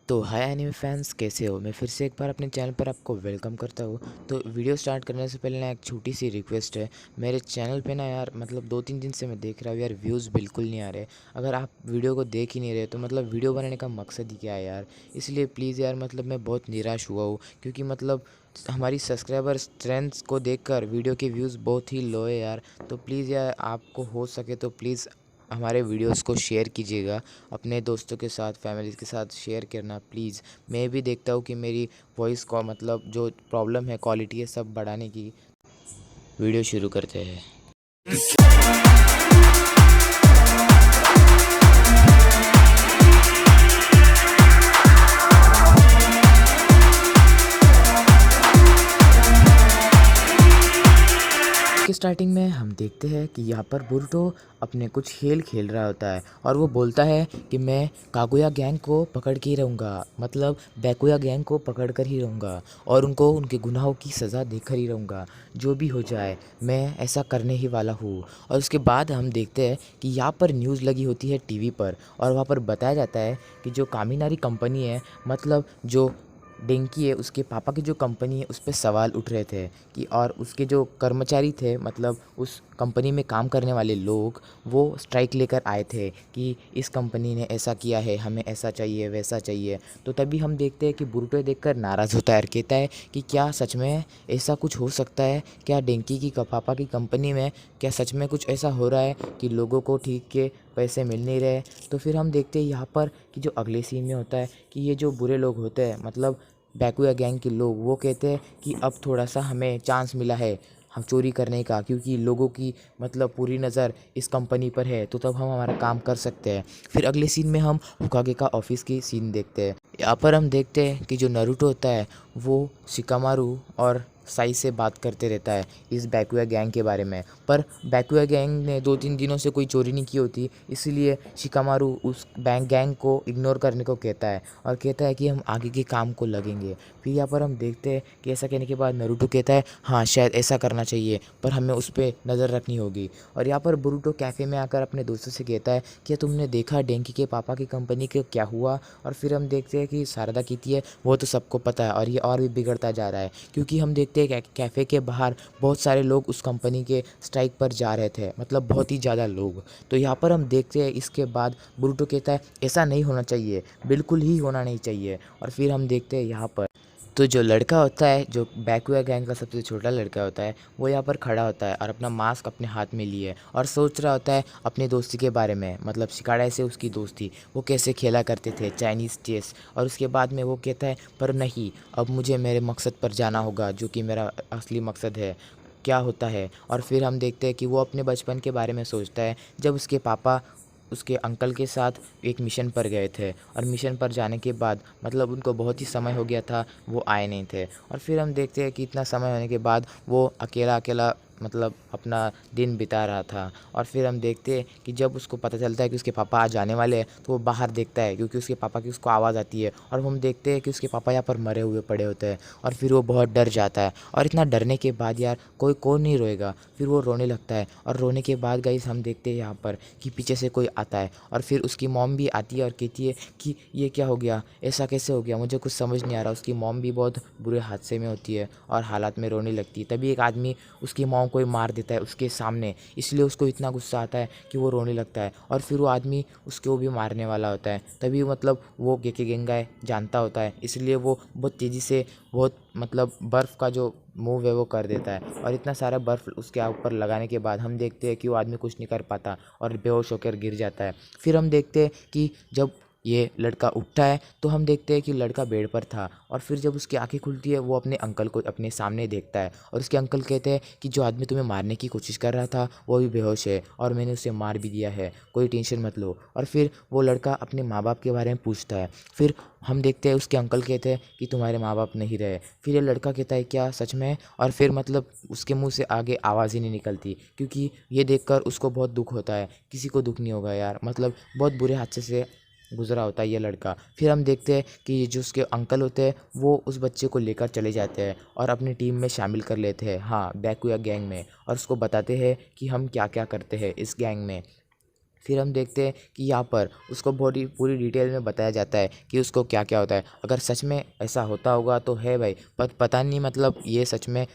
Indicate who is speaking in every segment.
Speaker 1: तो हाय anime fans, कैसे हो। मैं फिर से एक बार अपने चैनल पर आपको वेलकम करता हूँ। तो वीडियो स्टार्ट करने से पहले ना एक छोटी सी रिक्वेस्ट है। मेरे चैनल पे ना यार मतलब 2-3 दिन से मैं देख रहा हूँ यार, व्यूज़ बिल्कुल नहीं आ रहे। अगर आप वीडियो को देख ही नहीं रहे तो मतलब वीडियो बनाने का मकसद ही क्या है यार। इसलिए प्लीज़ यार मतलब मैं बहुत निराश हुआ हूँ, क्योंकि मतलब हमारी सब्सक्राइबर स्ट्रेंथ को देखकर वीडियो के व्यूज़ बहुत ही लो है यार। तो प्लीज़ यार आपको हो सके तो प्लीज़ हमारे वीडियोस को शेयर कीजिएगा अपने दोस्तों के साथ, फैमिली के साथ शेयर करना प्लीज़। मैं भी देखता हूँ कि मेरी वॉइस को मतलब जो प्रॉब्लम है, क्वालिटी है, सब बढ़ाने की। वीडियो शुरू करते हैं। के स्टार्टिंग में हम देखते हैं कि यहाँ पर बोरुतो अपने कुछ खेल खेल रहा होता है और वो बोलता है कि मैं कागुया गैंग को पकड़ के ही रहूँगा, मतलब बैकुया गैंग को पकड़ कर ही रहूँगा और उनको उनके गुनाहों की सज़ा देकर ही रहूँगा। जो भी हो जाए मैं ऐसा करने ही वाला हूँ। और उसके बाद हम देखते हैं कि यहाँ पर न्यूज़ लगी होती है टीवी पर, और वहाँ पर बताया जाता है कि जो कामिनारी कंपनी है, मतलब जो डेंकी है, उसके पापा की जो कंपनी है उस पे सवाल उठ रहे थे कि, और उसके जो कर्मचारी थे, मतलब उस कंपनी में काम करने वाले लोग, वो स्ट्राइक लेकर आए थे कि इस कंपनी ने ऐसा किया है, हमें ऐसा चाहिए, वैसा चाहिए। तो तभी हम देखते हैं कि बुरुटो देखकर नाराज़ होता है और कहता है कि क्या सच में ऐसा कुछ हो सकता है? क्या डेंकी की पापा की कंपनी में क्या सच में कुछ ऐसा हो रहा है कि लोगों को ठीक के पैसे मिल नहीं रहे? तो फिर हम देखते हैं यहाँ पर कि जो अगले सीन में होता है कि ये जो बुरे लोग होते हैं, मतलब बैकुया गैंग के लोग, वो कहते हैं कि अब थोड़ा सा हमें चांस मिला है हम चोरी करने का, क्योंकि लोगों की मतलब पूरी नज़र इस कंपनी पर है, तो तब हम हमारा काम कर सकते हैं। फिर अगले सीन में हम होकागे का ऑफिस की सीन देखते हैं। यहाँ पर हम देखते हैं कि जो नारुतो होता है वो शिकामारू और साई से बात करते रहता है इस बैकुया गैंग के बारे में। पर बैकुया गैंग ने 2-3 दिनों से कोई चोरी नहीं की होती, इसलिए शिकामारू उस गैंग को इग्नोर करने को कहता है और कहता है कि हम आगे के काम को लगेंगे। फिर यहाँ पर हम देखते हैं कि ऐसा कहने के बाद नारुतो कहता है हाँ शायद ऐसा करना चाहिए, पर हमें उस पर नज़र रखनी होगी। और यहाँ पर बोरुतो कैफ़े में आकर अपने दोस्तों से कहता है क्या तुमने देखा डेंकी के पापा की कंपनी के क्या हुआ? और फिर हम देखते हैं कि शारदा कीती है, वो तो सबको पता है और ये और भी बिगड़ता जा रहा है, क्योंकि हम देखते हैं कैफ़े के बाहर बहुत सारे लोग उस कंपनी के स्ट्राइक पर जा रहे थे, मतलब बहुत ही ज़्यादा लोग। तो यहाँ पर हम देखते हैं इसके बाद बोरुतो कहता है ऐसा नहीं होना चाहिए, बिल्कुल ही होना नहीं चाहिए। और फिर हम देखते हैं यहाँ पर तो जो लड़का होता है, जो बैकुया गैंग का सबसे छोटा लड़का होता है, वो यहाँ पर खड़ा होता है और अपना मास्क अपने हाथ में लिए और सोच रहा होता है अपनी दोस्ती के बारे में, मतलब शिकाड़ा से उसकी दोस्ती, वो कैसे खेला करते थे चाइनीज़ चेस। और उसके बाद में वो कहता है पर नहीं, अब मुझे मेरे मकसद पर जाना होगा, जो कि मेरा असली मकसद है, क्या होता है। और फिर हम देखते हैं कि वो अपने बचपन के बारे में सोचता है, जब उसके पापा उसके अंकल के साथ एक मिशन पर गए थे और मिशन पर जाने के बाद मतलब उनको बहुत ही समय हो गया था, वो आए नहीं थे। और फिर हम देखते हैं कि इतना समय होने के बाद वो अकेला अकेला मतलब अपना दिन बिता रहा था। और फिर हम देखते हैं कि जब उसको पता चलता है कि उसके पापा आज जाने वाले हैं, तो वो बाहर देखता है, क्योंकि उसके पापा की उसको आवाज़ आती है और हम देखते हैं कि उसके पापा यहाँ पर मरे हुए पड़े होते हैं। और फिर वो बहुत डर जाता है, और इतना डरने के बाद यार कोई कौन नहीं रोएगा, फिर वो रोने लगता है। और रोने के बाद गाइस हम देखते हैं यहाँ पर कि पीछे से कोई आता है और फिर उसकी मॉम भी आती है और कहती है कि ये क्या हो गया, ऐसा कैसे हो गया, मुझे कुछ समझ नहीं आ रहा। उसकी मॉम भी बहुत बुरे हादसे में होती है और हालात में रोने लगती है। तभी एक आदमी उसकी मॉम को ही मार देता है उसके सामने, इसलिए उसको इतना गुस्सा आता है कि वो रोने लगता है और फिर वो आदमी उसको भी मारने वाला होता है। तभी मतलब वो गेके गेंगाय जानता होता है, इसलिए वो बहुत तेज़ी से बहुत मतलब बर्फ़ का जो मूव है वो कर देता है। और इतना सारा बर्फ़ उसके ऊपर लगाने के बाद हम देखते हैं कि वो आदमी कुछ नहीं कर पाता और बेहोश होकर गिर जाता है। फिर हम देखते हैं कि जब ये लड़का उठता है तो हम देखते हैं कि लड़का बेड पर था, और फिर जब उसकी आंखें खुलती है वो अपने अंकल को अपने सामने देखता है और उसके अंकल कहते हैं कि जो आदमी तुम्हें मारने की कोशिश कर रहा था वो भी बेहोश है और मैंने उसे मार भी दिया है, कोई टेंशन मत लो। और फिर वो लड़का अपने माँ बाप के बारे में पूछता है। फिर हम देखते हैं उसके अंकल कहते हैं कि तुम्हारे माँ बाप नहीं रहे। फिर ये लड़का कहता है क्या सच में? और फिर मतलब उसके मुंह से आगे आवाज़ ही नहीं निकलती, क्योंकि ये देखकर उसको बहुत दुख होता है। किसी को दुख नहीं होगा यार, मतलब बहुत बुरे हादसे से गुजरा होता है ये लड़का। फिर हम देखते हैं कि ये जो उसके अंकल होते हैं वो उस बच्चे को लेकर चले जाते हैं और अपनी टीम में शामिल कर लेते हैं, हाँ बैकुया गैंग में, और उसको बताते हैं कि हम क्या क्या करते हैं इस गैंग में। फिर हम देखते हैं कि यहाँ पर उसको बहुत ही पूरी डिटेल में बताया जाता है कि उसको क्या क्या होता है। अगर सच में ऐसा होता होगा तो है भाई, पर पता नहीं मतलब ये सच में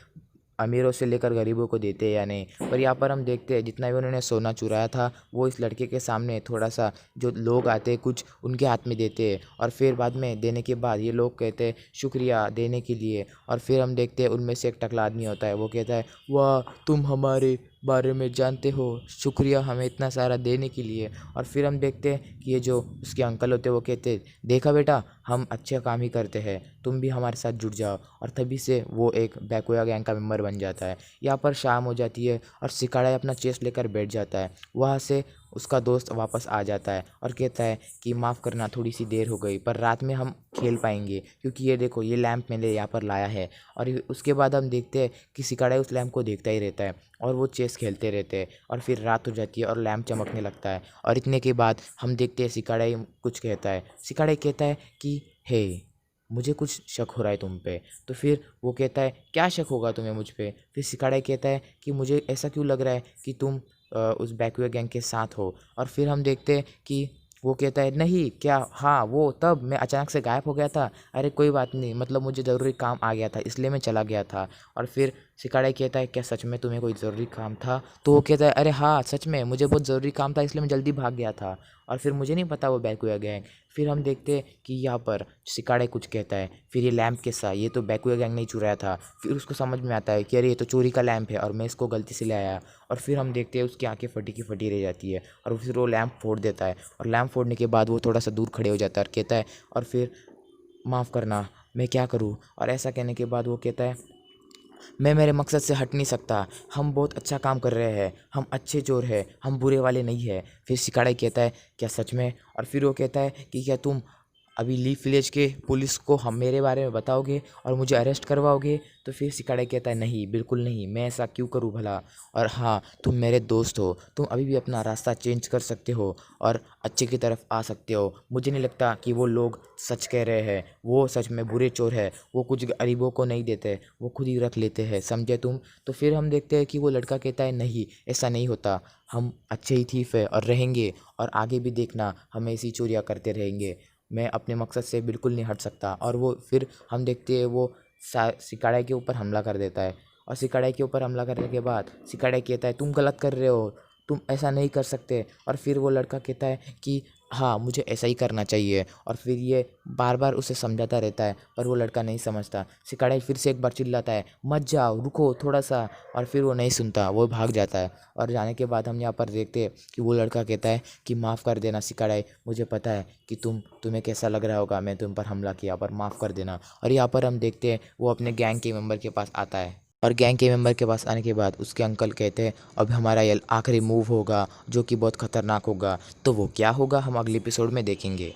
Speaker 1: अमीरों से लेकर गरीबों को देते हैं या नहीं। पर यहाँ पर हम देखते हैं जितना भी उन्होंने सोना चुराया था वो इस लड़के के सामने थोड़ा सा जो लोग आते हैं कुछ उनके हाथ में देते हैं, और फिर बाद में देने के बाद ये लोग कहते हैं शुक्रिया देने के लिए। और फिर हम देखते हैं उनमें से एक टकला आदमी होता है, वो कहता है वाह तुम हमारे बारे में जानते हो, शुक्रिया हमें इतना सारा देने के लिए। और फिर हम देखते हैं कि ये जो उसके अंकल होते हैं वो कहते हैं देखा बेटा हम अच्छे काम ही करते हैं, तुम भी हमारे साथ जुड़ जाओ। और तभी से वो एक बैकुया गैंग का मेम्बर बन जाता है। यहाँ पर शाम हो जाती है और सिकाड़ा अपना चेस्ट लेकर बैठ जाता है। वहाँ से उसका दोस्त वापस आ जाता है और कहता है कि माफ़ करना थोड़ी सी देर हो गई, पर रात में हम खेल पाएंगे क्योंकि ये देखो ये लैंप मैंने यहाँ पर लाया है। और उसके बाद हम देखते हैं कि सिकाड़ा उस लैंप को देखता ही रहता है और वो चेस खेलते रहते हैं। और फिर रात हो जाती है और लैंप चमकने लगता है। और इतने के बाद हम देखते हैं सिकाड़ा ही कुछ कहता है। सिकाड़ा कहता है कि हे मुझे कुछ शक हो रहा है तुम पे। तो फिर वो कहता है क्या शक होगा तुम्हें मुझ पे। फिर सिकाड़ा कहता है कि मुझे ऐसा क्यों लग रहा है कि तुम उस बैकवे गैंग के साथ हो। और फिर हम देखते हैं कि वो कहता है नहीं क्या, हाँ वो तब मैं अचानक से गायब हो गया था, अरे कोई बात नहीं मतलब मुझे ज़रूरी काम आ गया था इसलिए मैं चला गया था। और फिर सिकाड़ा कहता है क्या सच में तुम्हें कोई ज़रूरी काम था। तो वो कहता है अरे हाँ सच में मुझे बहुत ज़रूरी काम था इसलिए मैं जल्दी भाग गया था। और फिर मुझे नहीं पता वो बैकुया गैंग। फिर हम देखते हैं कि यहाँ पर सिकाड़े कुछ कहता है, फिर ये लैंप के साथ ये तो बैकुया गैंग नहीं चुराया था। फिर उसको समझ में आता है कि अरे ये तो चोरी का लैंप है और मैं इसको गलती से ले आया। और फिर हम देखते हैं उसकी आंखें फटी की फटी रह जाती है और फिर वो लैंप फोड़ देता है। और लैंप फोड़ने के बाद वो थोड़ा सा दूर खड़े हो जाता है और कहता है और फिर माफ़ करना मैं क्या करूँ। और ऐसा कहने के बाद वो कहता है मैं मेरे मकसद से हट नहीं सकता, हम बहुत अच्छा काम कर रहे हैं, हम अच्छे चोर हैं, हम बुरे वाले नहीं हैं। फिर सिकाड़ा कहता है क्या सच में। और फिर वो कहता है कि क्या तुम अभी लीफ विलेज के पुलिस को हम मेरे बारे में बताओगे और मुझे अरेस्ट करवाओगे। तो फिर सिकाड़ा कहता है नहीं बिल्कुल नहीं, मैं ऐसा क्यों करूँ भला। और हाँ तुम मेरे दोस्त हो, तुम अभी भी अपना रास्ता चेंज कर सकते हो और अच्छे की तरफ आ सकते हो। मुझे नहीं लगता कि वो लोग सच कह रहे हैं, वो सच में बुरे चोर है, वो कुछ गरीबों को नहीं देते, वो खुद ही रख लेते हैं, समझे तुम। तो फिर हम देखते हैं कि वो लड़का कहता है नहीं ऐसा नहीं होता, हम अच्छे ही थीफ है और रहेंगे और आगे भी देखना हम ऐसी चोरियाँ करते रहेंगे, मैं अपने मकसद से बिल्कुल नहीं हट सकता। और वो फिर हम देखते हैं वो सिकाड़ा के ऊपर हमला कर देता है। और सिकाड़ा के ऊपर हमला करने के बाद सिकाड़ा कहता है तुम गलत कर रहे हो, तुम ऐसा नहीं कर सकते। और फिर वो लड़का कहता है कि हाँ मुझे ऐसा ही करना चाहिए। और फिर ये बार बार उसे समझाता रहता है पर वो लड़का नहीं समझता। सिकाड़ा फिर से एक बार चिल्लाता है मत जाओ रुको थोड़ा सा। और फिर वो नहीं सुनता, वो भाग जाता है। और जाने के बाद हम यहाँ पर देखते हैं कि वो लड़का कहता है कि माफ़ कर देना सिकाड़ा, मुझे पता है कि तुम्हें कैसा लग रहा होगा मैं तुम पर हमला किया, पर माफ़ कर देना। और यहाँ पर हम देखते हैं वो अपने गैंग के मेंबर के पास आता है। और गैंग के मेंबर के पास आने के बाद उसके अंकल कहते हैं अब हमारा ये आखिरी मूव होगा जो कि बहुत खतरनाक होगा। तो वो क्या होगा हम अगले एपिसोड में देखेंगे।